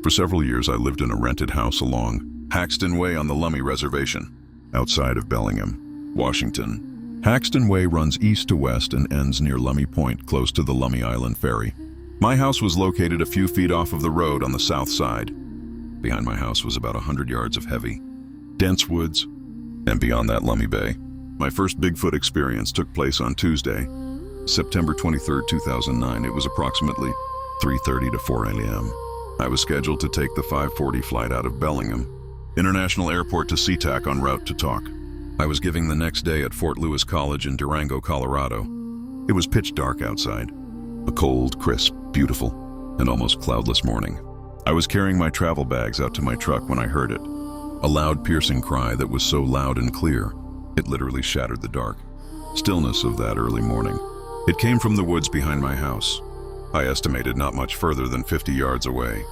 For several years, I lived in a rented house along Haxton Way on the Lummi Reservation, outside of Bellington, Washington. Haxton Way runs east to west and ends near Lummi Point, close to the Lummi Island Ferry. My house was located a few feet off of the road on the south side. Behind my house was about 100 yards of heavy, dense woods, and beyond that, Lummi Bay. My first Bigfoot experience took place on Tuesday, September 23, 2009. It was approximately 3:30 to 4 a.m. I was scheduled to take the 5:40 flight out of Bellington International Airport to SeaTac en route to talk. I was giving the next day at Fort Lewis College in Durango, Colorado. It was pitch dark outside, a cold, crisp, beautiful, and almost cloudless morning. I was carrying my travel bags out to my truck when I heard it. A loud, piercing cry that was so loud and clear, it literally shattered the dark stillness of that early morning. It came from the woods behind my house. I estimated not much further than 50 yards away.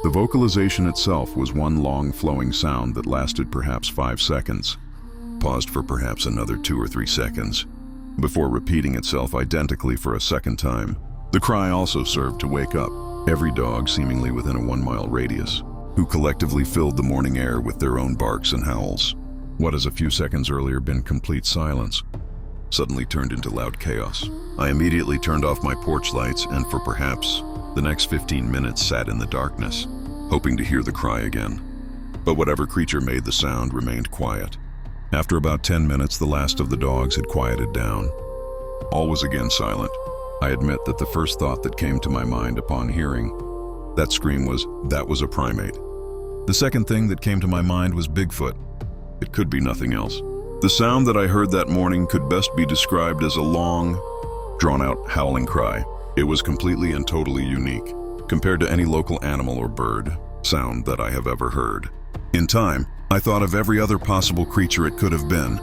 The vocalization itself was one long, flowing sound that lasted perhaps 5 seconds, paused for perhaps another 2 or 3 seconds, before repeating itself identically for a second time. The cry also served to wake up every dog seemingly within a 1-mile radius, who collectively filled the morning air with their own barks and howls. What has a few seconds earlier been complete silence suddenly turned into loud chaos. I immediately turned off my porch lights and for perhaps the next 15 minutes sat in the darkness, hoping to hear the cry again. But whatever creature made the sound remained quiet. After about 10 minutes, the last of the dogs had quieted down. All was again silent. I admit that the first thought that came to my mind upon hearing that scream was, that was a primate. The second thing that came to my mind was Bigfoot. It could be nothing else. The sound that I heard that morning could best be described as a long, drawn-out howling cry. It was completely and totally unique, compared to any local animal or bird sound that I have ever heard. In time, I thought of every other possible creature it could have been,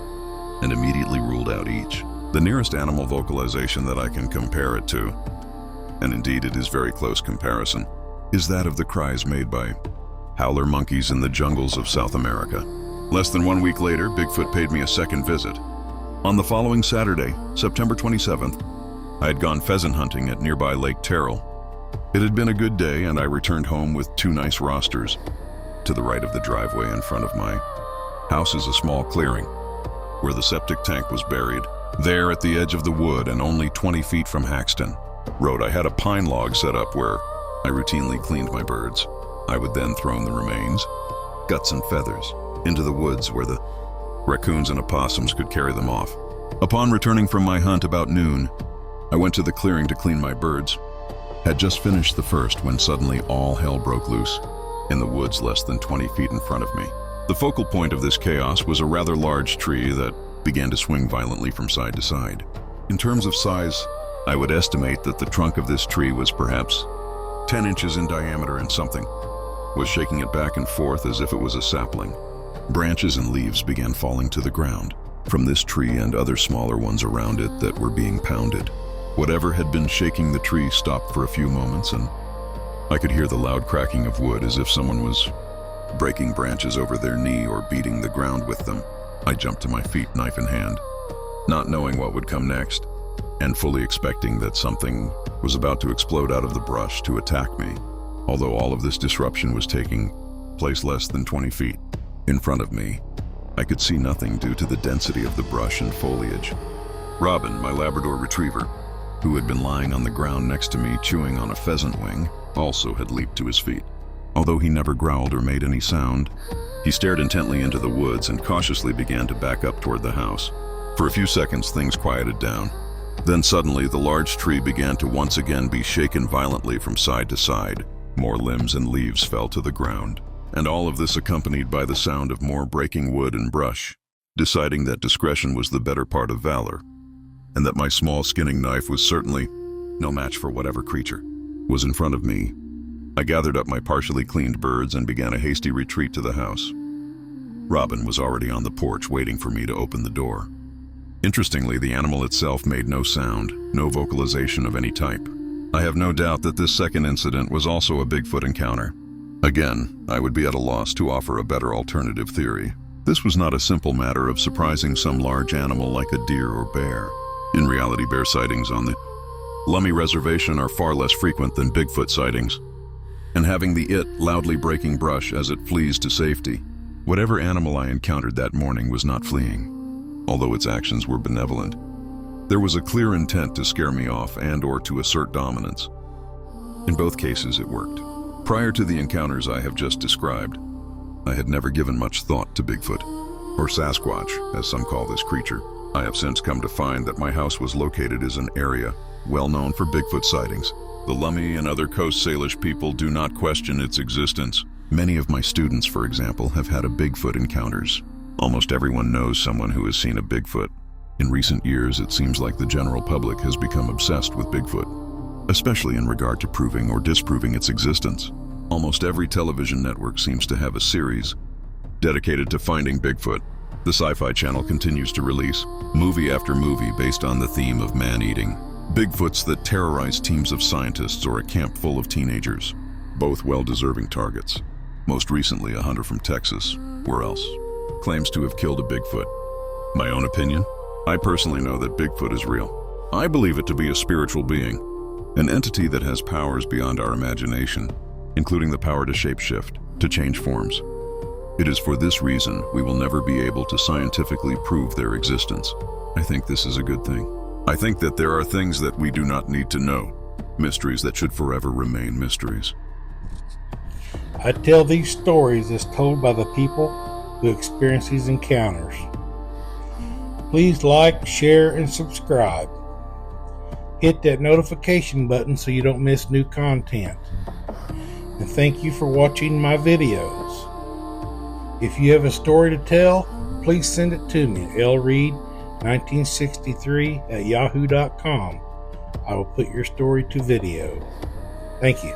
and immediately ruled out each. The nearest animal vocalization that I can compare it to, and indeed it is very close comparison, is that of the cries made by howler monkeys in the jungles of South America. Less than 1 week later, Bigfoot paid me a second visit. On the following Saturday, September 27th, I had gone pheasant hunting at nearby Lake Terrell. It had been a good day and I returned home with 2 nice rosters. To the right of the driveway in front of my house is a small clearing where the septic tank was buried. There at the edge of the wood and only 20 feet from Haxton Road, I had a pine log set up where I routinely cleaned my birds. I would then throw in the remains, guts and feathers, into the woods where the raccoons and opossums could carry them off. Upon returning from my hunt about noon, I went to the clearing to clean my birds. Had just finished the first when suddenly all hell broke loose in the woods less than 20 feet in front of me. The focal point of this chaos was a rather large tree that began to swing violently from side to side. In terms of size, I would estimate that the trunk of this tree was perhaps 10 inches in diameter and something was shaking it back and forth as if it was a sapling. Branches and leaves began falling to the ground from this tree and other smaller ones around it that were being pounded. Whatever had been shaking the tree stopped for a few moments and I could hear the loud cracking of wood as if someone was breaking branches over their knee or beating the ground with them. I jumped to my feet, knife in hand, not knowing what would come next and fully expecting that something was about to explode out of the brush to attack me. Although all of this disruption was taking place less than 20 feet in front of me, I could see nothing due to the density of the brush and foliage. Robin, my Labrador retriever, who had been lying on the ground next to me chewing on a pheasant wing, also had leaped to his feet. Although he never growled or made any sound, he stared intently into the woods and cautiously began to back up toward the house. For a few seconds, things quieted down. Then suddenly, the large tree began to once again be shaken violently from side to side. More limbs and leaves fell to the ground, and all of this accompanied by the sound of more breaking wood and brush. Deciding that discretion was the better part of valor, and that my small skinning knife was certainly no match for whatever creature was in front of me, I gathered up my partially cleaned birds and began a hasty retreat to the house. Robin was already on the porch waiting for me to open the door. Interestingly, the animal itself made no sound, no vocalization of any type. I have no doubt that this second incident was also a Bigfoot encounter. Again, I would be at a loss to offer a better alternative theory. This was not a simple matter of surprising some large animal like a deer or bear. In reality, bear sightings on the Lummi Reservation are far less frequent than Bigfoot sightings, and having the it loudly breaking brush as it flees to safety. Whatever animal I encountered that morning was not fleeing, although its actions were benevolent. There was a clear intent to scare me off and/or to assert dominance. In both cases, it worked. Prior to the encounters I have just described, I had never given much thought to Bigfoot, or Sasquatch, as some call this creature. I have since come to find that my house was located in an area well known for Bigfoot sightings. The Lummi and other Coast Salish people do not question its existence. Many of my students, for example, have had a Bigfoot encounters. Almost everyone knows someone who has seen a Bigfoot. In recent years, it seems like the general public has become obsessed with Bigfoot, especially in regard to proving or disproving its existence. Almost every television network seems to have a series dedicated to finding Bigfoot. The Sci-Fi Channel continues to release movie after movie based on the theme of man-eating Bigfoots that terrorize teams of scientists or a camp full of teenagers, both well-deserving targets. Most recently, a hunter from Texas, where else, claims to have killed a Bigfoot. My own opinion? I personally know that Bigfoot is real. I believe it to be a spiritual being, an entity that has powers beyond our imagination, including the power to shapeshift, to change forms. It is for this reason we will never be able to scientifically prove their existence. I think this is a good thing. I think that there are things that we do not need to know, mysteries that should forever remain mysteries. I tell these stories as told by the people who experience these encounters. Please like, share, and subscribe. Hit that notification button so you don't miss new content. And thank you for watching my videos. If you have a story to tell, please send it to me at lreed1963@yahoo.com. I will put your story to video. Thank you.